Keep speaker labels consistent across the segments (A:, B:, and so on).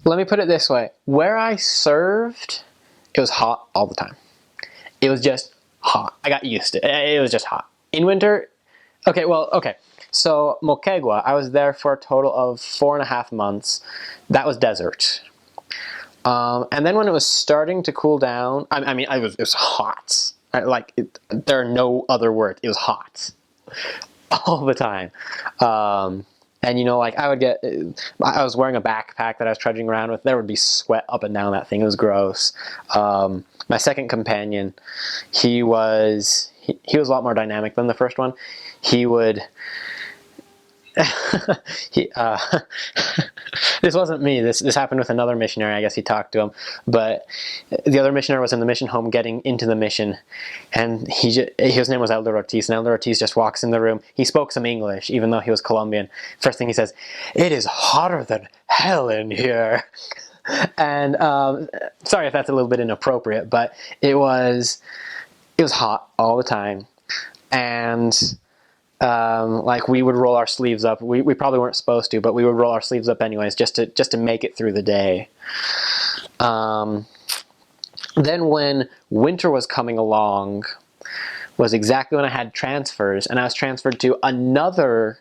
A: Let me put it this way. Where I served, it was hot all the time. It was just hot. I got used to it. It was just hot. In winter, okay. So Moquegua, I was there for a total of 4.5 months. That was desert. And then when it was starting to cool down, it was hot. There are no other words. It was hot all the time. And like I was wearing a backpack that I was trudging around with. There would be sweat up and down that thing. It was gross. My second companion, he was a lot more dynamic than the first one. He would he this wasn't me. This happened with another missionary. I guess he talked to him, but the other missionary was in the mission home getting into the mission, and his name was Elder Ortiz, and Elder Ortiz just walks in the room. He spoke some English, even though he was Colombian. First thing he says, "It is hotter than hell in here." And sorry if that's a little bit inappropriate, but it was hot all the time, and we would roll our sleeves up. We probably weren't supposed to, but we would roll our sleeves up anyways, just to make it through the day. Then when winter was coming along, was exactly when I had transfers, and I was transferred to another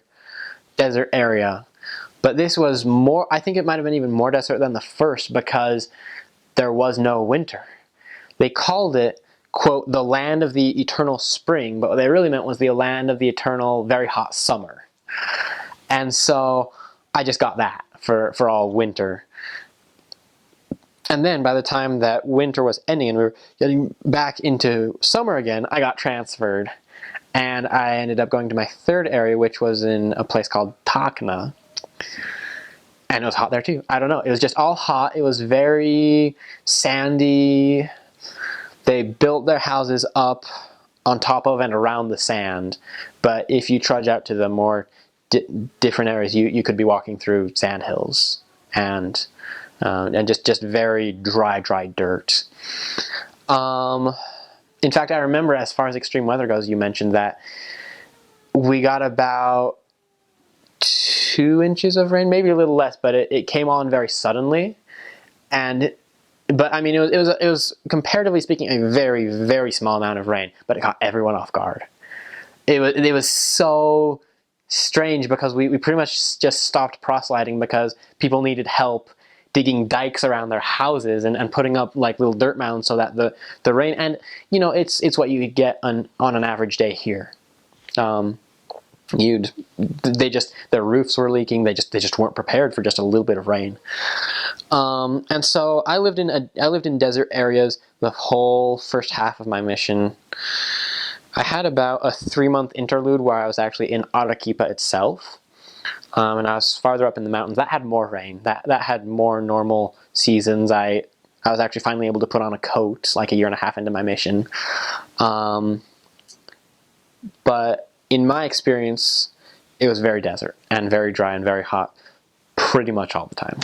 A: desert area. But this was more, I think it might have been even more desert than the first, because there was no winter. They called it, quote, the land of the eternal spring, but what they really meant was the land of the eternal very hot summer. And so I just got that for all winter. And then by the time that winter was ending and we were getting back into summer again, I got transferred. And I ended up going to my third area, which was in a place called Tacna. And it was hot there too. I don't know. It was just all hot. It was very sandy. They built their houses up on top of and around the sand. But if you trudge out to the more different areas, you could be walking through sand hills and just very dry dirt. In fact, I remember, as far as extreme weather goes, you mentioned that we got about 2 inches of rain, maybe a little less, but it came on very suddenly. But I mean, it was comparatively speaking a very, very small amount of rain, but it caught everyone off guard. It was so strange because we pretty much just stopped proselyting because people needed help digging dikes around their houses and putting up like little dirt mounds so that the rain, and it's what you could get on an average day here. Their roofs were leaking. They just weren't prepared for just a little bit of rain. And so I lived in desert areas the whole first half of my mission. I had about a 3-month interlude where I was actually in Arequipa itself. And I was farther up in the mountains. That had more rain. That had more normal seasons. I was actually finally able to put on a coat like a year and a half into my mission. But in my experience, it was very desert and very dry and very hot pretty much all the time.